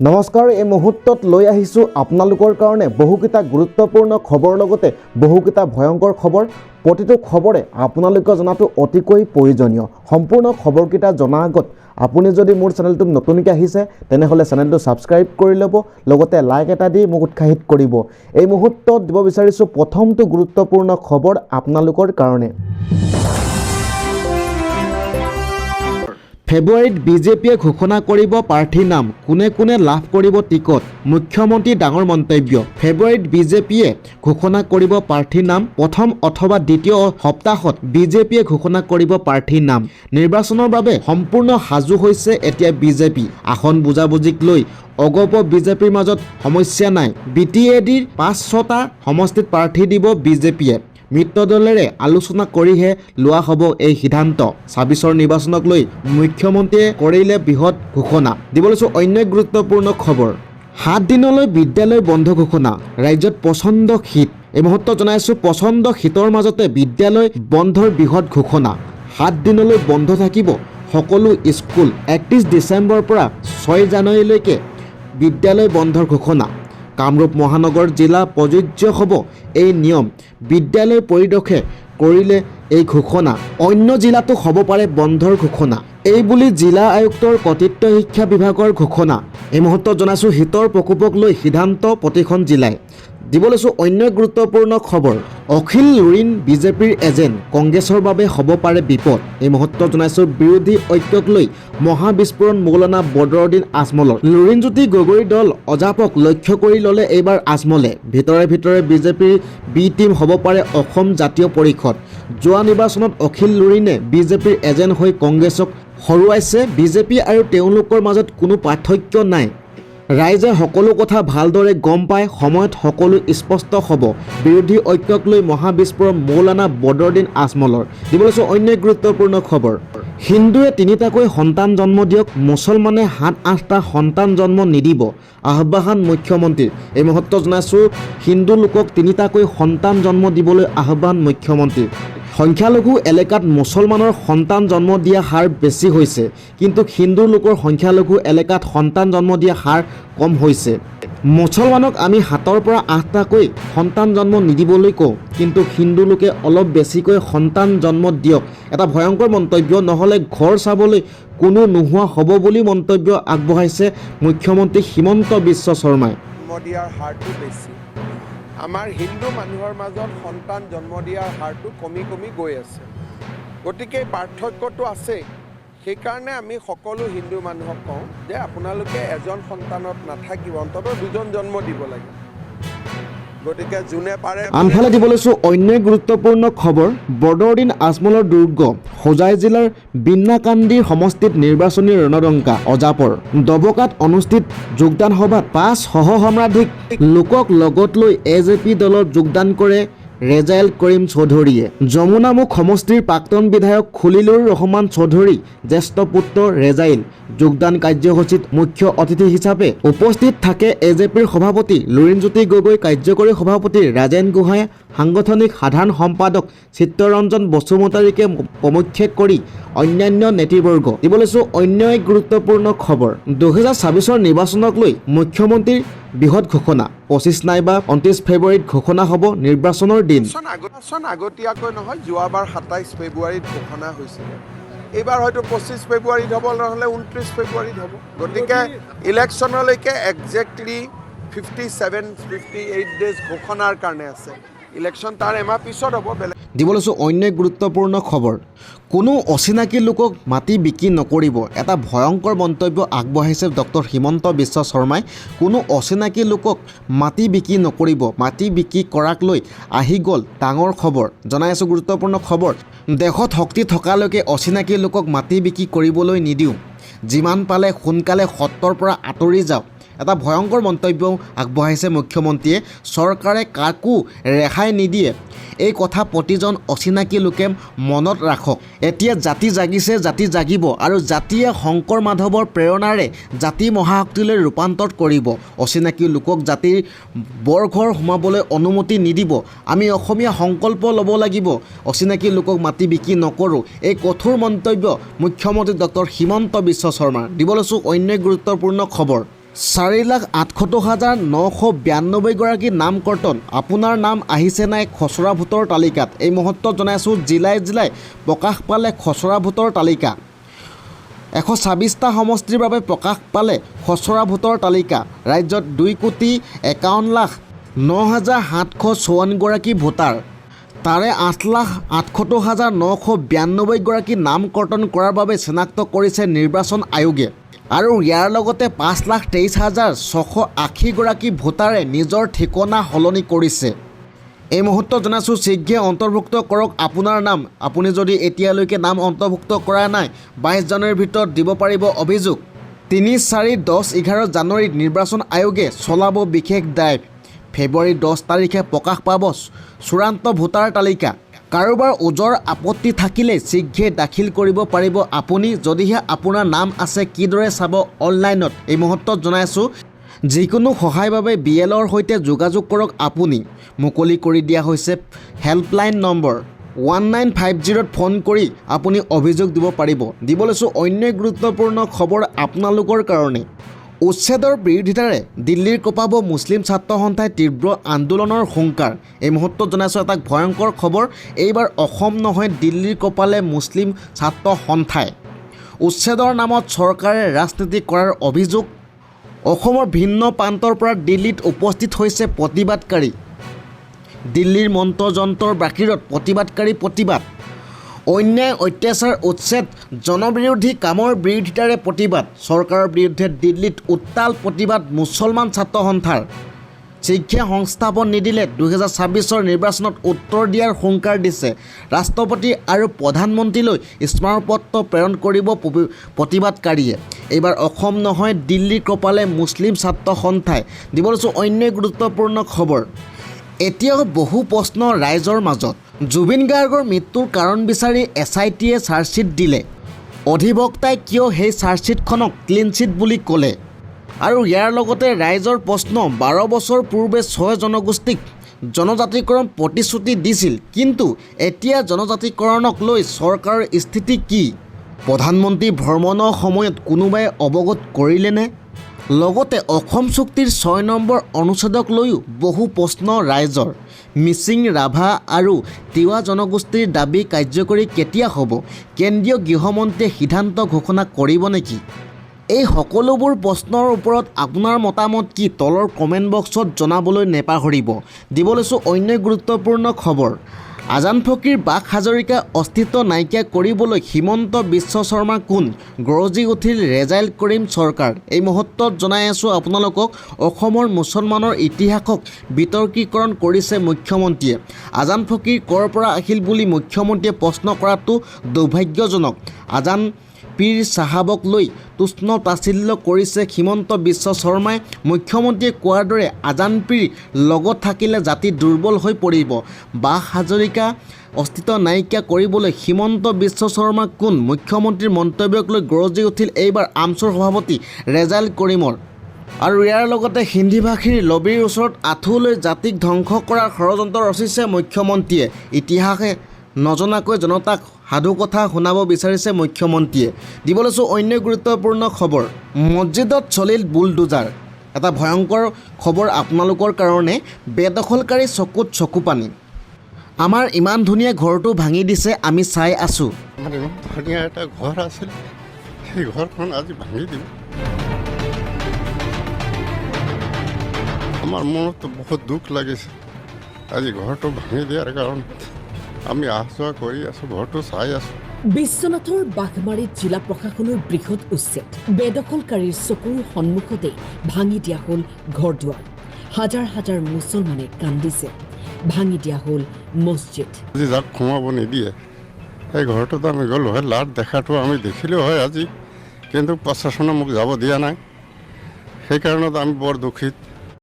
নমস্কাৰ, এই মুহূৰ্তত লৈ আহিছোঁ আপোনালোকৰ কাৰণে বহুকেইটা গুৰুত্বপূৰ্ণ খবৰ লগতে বহুকেইটা ভয়ংকৰ খবৰ। প্ৰতিটো খবৰে আপোনালোকে জনাটো অতিকৈ প্ৰয়োজনীয়। সম্পূৰ্ণ খবৰকেইটা জনাৰ আগত আপুনি যদি মোৰ চেনেলটোত নতুনকৈ আহিছে তেনেহ'লে চেনেলটো ছাবস্ক্ৰাইব কৰি ল'ব, লগতে লাইক এটা দি মোক উৎসাহিত কৰিব। এই মুহূৰ্তত দিব বিচাৰিছোঁ প্ৰথমটো গুৰুত্বপূৰ্ণ খবৰ আপোনালোকৰ কাৰণে। ফেব্ৰুৱাৰীত বিজেপিয়ে ঘোষণা কৰিব প্ৰাৰ্থীৰ নাম, কোনে কোনে লাভ কৰিব টিকট। মুখ্যমন্ত্ৰী ডাঙৰ মন্তব্য। ফেব্ৰুৱাৰীত বিজেপিয়ে ঘোষণা কৰিব প্ৰাৰ্থীৰ নাম। প্ৰথম অথবা দ্বিতীয় সপ্তাহত বিজেপিয়ে ঘোষণা কৰিব প্ৰাৰ্থীৰ নাম। নিৰ্বাচনৰ বাবে সম্পূৰ্ণ সাজু হৈছে এতিয়া বিজেপি। আসন বুজাবুজিক লৈ অগপ বিজেপিৰ মাজত সমস্যা নাই। BTADৰ 5-6টা সমষ্টিত প্ৰাৰ্থী দিব বিজেপিয়ে। মিত্ৰ দলেৰে আলোচনা কৰিহে লোৱা হ'ব এই সিদ্ধান্ত। 26ৰ নিৰ্বাচনক লৈ মুখ্যমন্ত্ৰীয়ে কৰিলে বৃহৎ ঘোষণা। দিব লৈছোঁ অন্য এক গুৰুত্বপূৰ্ণ খবৰ। 7 দিনলৈ বিদ্যালয় বন্ধ ঘোষণা। ৰাজ্যত প্ৰচণ্ড শীত। এই মুহূৰ্তত জনাইছোঁ প্ৰচণ্ড শীতৰ মাজতে বিদ্যালয় বন্ধৰ বৃহৎ ঘোষণা। 7 দিনলৈ বন্ধ থাকিব সকলো স্কুল। 31 ডিচেম্বৰৰ পৰা 6 জানুৱাৰীলৈকে বিদ্যালয় বন্ধৰ ঘোষণা। কামৰূপ মহানগৰ জিলা প্ৰযোজ্য হ'ব এই নিয়ম। বিদ্যালয় পৰিদৰ্শে কৰিলে এই ঘোষণা। অন্য জিলাতো হ'ব পাৰে বন্ধৰ ঘোষণা। এই বুলি জিলা আয়ুক্তৰ কৰ্তৃত্ব শিক্ষা বিভাগৰ ঘোষণা। এই মুহূৰ্তত জনাইছোঁ শীতৰ প্ৰকোপক লৈ সিদ্ধান্ত প্ৰতিখন জিলাই। দিব লৈছোঁ অন্য গুৰুত্বপূৰ্ণ খবৰ। অখিল লুৰিণ বিজেপিৰ এজেণ্ট, কংগ্ৰেছৰ বাবে হ'ব পাৰে বিপদ। এই মুহূৰ্তত জনাইছোঁ বিৰোধী ঐক্যক লৈ মহাবিস্ফোৰণ মৌলানা বদৰুদ্দিন আজমলৰ। লুৰিণজ্যোতি গগৈৰ দল অজাপক লক্ষ্য কৰি ল'লে এইবাৰ আজমলে। ভিতৰে বিজেপিৰ বি টিম হ'ব পাৰে অসম জাতীয় পৰিষদ। যোৱা নিৰ্বাচনত অখিল লুৰিণে বিজেপিৰ এজেণ্ট হৈ কংগ্ৰেছক হৰুৱাইছে। বিজেপি আৰু তেওঁলোকৰ মাজত কোনো পাৰ্থক্য নাই। ৰাইজে সকলো কথা ভালদৰে গম পায়, সময়ত সকলো স্পষ্ট হ'ব। বিৰোধী ঐক্যক লৈ মহাবিস্ফোৰণ মৌলানা বদৰুদ্দিন আজমলৰ। দিব লৈছোঁ অন্য এক গুৰুত্বপূৰ্ণ খবৰ। হিন্দুৱে 3টাকৈ সন্তান জন্ম দিয়ক, মুছলমানে 7-8টা সন্তান জন্ম নিদিব। আহ্বান মুখ্যমন্ত্ৰীৰ। এই মুহূৰ্তত জনাইছোঁ হিন্দু লোকক 3টাকৈ সন্তান জন্ম দিবলৈ আহ্বান মুখ্যমন্ত্ৰীৰ। সংখ্যালঘু এলেকাত মুছলমানৰ সন্তান জন্ম দিয়া হাৰ বেছি হৈছে, কিন্তু হিন্দু লোকৰ সংখ্যালঘু এলেকাত সন্তান জন্ম দিয়া হাৰ কম হৈছে। মুছলমানক আমি 7ৰ পৰা 8টাকৈ সন্তান জন্ম নিদিবলৈ কওঁ, কিন্তু হিন্দু লোকে অলপ বেছিকৈ সন্তান জন্ম দিয়ক। এটা ভয়ংকৰ মন্তব্য, নহ'লে ঘৰ চাবলৈ কোনো নোহোৱা হ'ব বুলি মন্তব্য আগবঢ়াইছে মুখ্যমন্ত্ৰী হিমন্ত বিশ্ব শৰ্মাই। দিয়াৰ হাৰটো বেছি। আমাৰ হিন্দু মানুহৰ মাজত সন্তান জন্ম দিয়াৰ হাৰটো কমি গৈ আছে। গতিকে পাৰ্থক্যটো আছে। সেইকাৰণে আমি সকলো হিন্দু মানুহক কওঁ যে আপোনালোকে এজন সন্তানত নাথাকিব, অন্ততঃ 2জন জন্ম দিব লাগে। গতিকে যোনে পাৰে। আনফালে দিব লৈছোঁ অন্য গুৰুত্বপূৰ্ণ খবৰ। বদৰুদ্দিন আজমলৰ দুৰ্গ। হোজাই জিলাৰ বিন্নাকান্দিৰ সমষ্টিত নিৰ্বাচনী ৰণদংকা অজাপৰ। দবকাত অনুষ্ঠিত যোগদান সভাত 5 সহসম্ৰাধিক লোকক লগত লৈ AJP দলত যোগদান কৰে ৰেজাইল কৰিম চৌধুৰীয়ে। যমুনামুখ সমষ্টিৰ প্ৰাক্তন বিধায়ক খলিলুৰ ৰহমান চৌধুৰী জ্যেষ্ঠ পুত্ৰ ৰেজাইল। যোগদান কাৰ্যসূচীত মুখ্য অতিথি হিচাপে উপস্থিত থাকে AJPৰ সভাপতি লুৰিণজ্যোতি গগৈ, কাৰ্যকৰী সভাপতি ৰাজেন গোহাঁই, সাংগঠনিক সাধাৰণ সম্পাদক চিত্তৰঞ্জন বসুমতাৰীকে প্ৰমুখ্যে কৰি অন্যান্য নেতৃবৰ্গ। দিব লৈছোঁ অন্য এক গুৰুত্বপূৰ্ণ খবৰ। 2026ৰ নিৰ্বাচনক লৈ মুখ্যমন্ত্ৰীৰ বৃহৎ ঘোষণা। 25 নাইবা 29 ফেব্ৰুৱাৰীত ঘোষণা হ'ব নিৰ্বাচনৰ দিন। আগতীয়াকৈ নহয়, যোৱাবাৰ 27 ফেব্ৰুৱাৰীত ঘোষণা হৈছিলে। এইবাৰ হয়তো 25 ফেব্ৰুৱাৰীত হ'ব, নহ'লে 29 ফেব্ৰুৱাৰীত হ'ব। গতিকে ইলেকশ্যনলৈকে একজেক্টলি 57-58 ডেজ ঘোষণাৰ কাৰণে আছে। ইলেকশ্যন তাৰ এমাহ পিছত হ'ব। দিব লৈছোঁ অন্য এক গুৰুত্বপূৰ্ণ খবৰ। কোনো অচিনাকি লোকক মাটি বিক্ৰী নকৰিব। এটা ভয়ংকৰ মন্তব্য আগবঢ়াইছে ডক্টৰ হিমন্ত বিশ্ব শৰ্মাই। কোনো অচিনাকি লোকক মাটি বিক্ৰী নকৰিব। মাটি বিক্ৰী কৰাক লৈ আহি গ'ল ডাঙৰ খবৰ। জনাই আছোঁ গুৰুত্বপূৰ্ণ খবৰ। দেশত শক্তি থকালৈকে অচিনাকি লোকক মাটি বিক্ৰী কৰিবলৈ নিদিওঁ। যিমান পালে সোনকালে সত্ৰৰ পৰা আঁতৰি যাওক। এটা ভয়ংকৰ মন্তব্য আগবঢ়াইছে মুখ্যমন্ত্ৰীয়ে। চৰকাৰে কাকো ৰেহাই নিদিয়ে। এই কথা প্ৰতিজন অচিনাকি লোকে মনত ৰাখক। এতিয়া জাতি জাগিছে, জাতি জাগিব, আৰু জাতিয়ে শংকৰ মাধৱৰ প্ৰেৰণাৰে জাতি মহাশক্তিলৈ ৰূপান্তৰ কৰিব। অচিনাকি লোকক জাতিৰ বৰঘৰ সোমাবলৈ অনুমতি নিদিব। আমি অসমীয়া সংকল্প ল'ব লাগিব। অচিনাকি লোকক মাটি বিক্ৰী নকৰোঁ। এই কঠোৰ মন্তব্য মুখ্যমন্ত্ৰী ডক্টৰ হিমন্ত বিশ্ব শৰ্মাৰ। দিব লৈছোঁ অন্য গুৰুত্বপূৰ্ণ খবৰ। 4,78,992 নাম কৰ্তন আপোনাৰ নাম আহিছে নাই খচৰা ভোটৰ তালিকাত এই মুহূৰ্তত জনাইছোঁ জিলাই জিলাই প্ৰকাশ পালে খচৰা ভোটৰ তালিকা 126টা সমষ্টিৰ বাবে প্ৰকাশ পালে খচৰা ভোটৰ তালিকা ৰাজ্যত 2,51,09,754 ভোটাৰ তাৰে 8,78,992 নাম কৰ্তন কৰাৰ বাবে চিনাক্ত কৰিছে নিৰ্বাচন আয়োগে আৰু ইয়াৰ লগতে 5,23,680 ভোটাৰে নিজৰ ঠিকনা সলনি কৰিছে এই মুহূৰ্তত জনাইছোঁ শীঘ্ৰে অন্তৰ্ভুক্ত কৰক আপোনাৰ নাম আপুনি যদি এতিয়ালৈকে নাম অন্তৰ্ভুক্ত কৰা নাই 22 জানুৱাৰীৰ ভিতৰত দিব পাৰিব অভিযোগ 3, 4, 10, 11 জানুৱাৰীত নিৰ্বাচন আয়োগে চলাব বিশেষ ড্ৰাইভ ফেব্ৰুৱাৰী 10 তাৰিখে প্ৰকাশ পাব চূড়ান্ত ভোটাৰ তালিকা কাৰোবাৰ ওজৰ আপত্তি থাকিলে শীঘ্ৰে দাখিল কৰিব পাৰিব আপুনি যদিহে আপোনাৰ নাম আছে কিদৰে চাব অনলাইনত এই মুহূৰ্তত জনাইছোঁ যিকোনো সহায়ৰ বাবে BLOৰ সৈতে যোগাযোগ কৰক আপুনি মুকলি কৰি দিয়া হৈছে হেল্পলাইন নম্বৰ 1950ত ফোন কৰি আপুনি অভিযোগ দিব পাৰিব দিব লৈছোঁ অন্য গুৰুত্বপূৰ্ণ খবৰ আপোনালোকৰ কাৰণে উচ্ছেদৰ বিৰোধিতাৰে দিল্লীৰ কঁপাব মুছলিম ছাত্ৰ সন্থাই তীব্ৰ আন্দোলনৰ হুংকাৰ এই মুহূৰ্তত জনাইছোঁ এটা ভয়ংকৰ খবৰ এইবাৰ অসম নহয় দিল্লীৰ কঁপালে মুছলিম ছাত্ৰ সন্থাই উচ্ছেদৰ নামত চৰকাৰে ৰাজনীতি কৰাৰ অভিযোগ অসমৰ ভিন্ন প্ৰান্তৰ পৰা দিল্লীত উপস্থিত হৈছে প্ৰতিবাদকাৰী দিল্লীৰ মন্ত্ৰযন্ত্ৰৰ বাহিৰত প্ৰতিবাদ অন্যায় অত্যাচাৰ উচ্ছেদ জনবিৰোধী কামৰ বিৰোধিতাৰে প্ৰতিবাদ চৰকাৰৰ বিৰুদ্ধে দিল্লীত উত্তাল প্ৰতিবাদ মুছলমান ছাত্ৰ সন্থাৰ শীঘ্ৰে সংস্থাপন নিদিলে 2026 নিৰ্বাচনত উত্তৰ দিয়াৰ হুংকাৰ দিছে ৰাষ্ট্ৰপতি আৰু প্ৰধানমন্ত্ৰীলৈ স্মাৰকপত্ৰ প্ৰেৰণ কৰিব প্ৰতিবাদকাৰীয়ে এইবাৰ অসম নহয় দিল্লীৰ কপালে মুছলিম ছাত্ৰ সন্থাই দিব লৈছোঁ অন্য গুৰুত্বপূৰ্ণ খবৰ এতিয়াও বহু প্ৰশ্ন ৰাইজৰ মাজত জুবিন গাৰ্গৰ মৃত্যুৰ কাৰণ বিচাৰি SITয়ে চাৰ্জশ্বিট দিলে অধিবক্তাই কিয় সেই চাৰ্জশ্বিটখনক ক্লিন চিট বুলি ক'লে আৰু ইয়াৰ লগতে ৰাইজৰ প্ৰশ্ন 12 বছৰ পূৰ্বে 6 জনগোষ্ঠীক জনজাতিকৰণ প্ৰতিশ্ৰুতি দিছিল কিন্তু এতিয়া জনজাতিকৰণক লৈ চৰকাৰৰ স্থিতি কি প্ৰধানমন্ত্ৰী ভ্ৰমণৰ সময়ত কোনোবাই অৱগত কৰিলেনে লগতে অসম চুক্তিৰ 6 নম্বৰ অনুচ্ছেদক লৈও বহু প্ৰশ্ন ৰাইজৰ মিচিং ৰাভা আৰু তিৱা জনগোষ্ঠীৰ দাবী কাৰ্যকৰী কেতিয়া হ'ব কেন্দ্ৰীয় গৃহমন্ত্ৰীয়ে সিদ্ধান্ত ঘোষণা কৰিব নেকি এই সকলোবোৰ প্ৰশ্নৰ ওপৰত আপোনাৰ মতামত কি তলৰ কমেণ্ট বক্সত জনাবলৈ নেপাহৰিব দিব লৈছোঁ অন্য গুৰুত্বপূৰ্ণ খবৰ আজান ফকীৰ বাক হাজৰিকা অস্তিত্ব নাইকিয়া কৰিবলৈ হিমন্ত বিশ্ব শৰ্মা কোন গৰজি উঠিল ৰেজাইল কৰিম চৰকাৰ এই মুহূৰ্তত জনাই আছোঁ আপোনালোকক অসমৰ মুছলমানৰ ইতিহাসক বিতৰ্কীকৰণ কৰিছে মুখ্যমন্ত্ৰীয়ে আজান ফকীৰ ক'ৰ পৰা আহিল বুলি মুখ্যমন্ত্ৰীয়ে প্ৰশ্ন কৰাটো দুৰ্ভাগ্যজনক আজান পীৰ চাহাবক লৈ তুষ্ণ তাচিল্য কৰিছে হিমন্ত বিশ্ব শৰ্মাই মুখ্যমন্ত্ৰীয়ে কোৱাৰ দৰে আজান পীৰ লগত থাকিলে জাতি দুৰ্বল হৈ পৰিব বাক হাজৰিকা অস্তিত্ব নাইকিয়া কৰিবলৈ হিমন্ত বিশ্ব শৰ্মা কোন মুখ্যমন্ত্ৰীৰ মন্তব্যক লৈ গৰজি উঠিল এইবাৰ আমছুৰ সভাপতি ৰেজাইল কৰিমৰ আৰু ইয়াৰ লগতে হিন্দী ভাষীৰ লবিৰ ওচৰত আঁঠু লৈ জাতিক ধ্বংস কৰাৰ ষড়যন্ত্ৰ ৰচিছে মুখ্যমন্ত্ৰীয়ে ইতিহাসে নজনাকৈ জনতাক সাধু কথা শুনাব বিচাৰিছে মুখ্যমন্ত্ৰীয়ে দিব লৈছোঁ অন্য গুৰুত্বপূৰ্ণ খবৰ মছজিদত চলিল বুলডোজাৰ এটা ভয়ংকৰ খবৰ আপোনালোকৰ কাৰণে বেদখলকাৰী চকুত চকু পানী আমাৰ ইমান ধুনীয়া ঘৰটো ভাঙি দিছে আমি চাই আছোঁ আমাৰ এমন ধুনীয়া এটা ঘৰ আছিল সেই ঘৰখন আজি ভাঙি দিব আমাৰ মনতো বহুত দুখ লাগিছে আজি ঘৰটো ভাঙি দিয়াৰ কাৰণত আমি অহা যোৱা কৰি আছোঁ ঘৰটো চাই আছোঁ বিশ্বনাথৰ বাঘমাৰীত জিলা প্ৰশাসনৰ বৃহৎ উচ্ছেদ বেদখলকাৰীৰ চকুৰ সন্মুখতে ভাঙি দিয়া হ'ল ঘৰ দুৱাৰ হাজাৰ হাজাৰ মুছলমানে কান্দিছে ভাঙি দিয়া হ'ল মছজিদ আজি যাক সোমাব নিদিয়ে সেই ঘৰটোত আমি গ'লোঁ হয় লাট দেখাটো আমি দেখিলোঁ হয় আজি কিন্তু প্ৰশাসনে মোক যাব দিয়া নাই সেইকাৰণত আমি বৰ দুখিত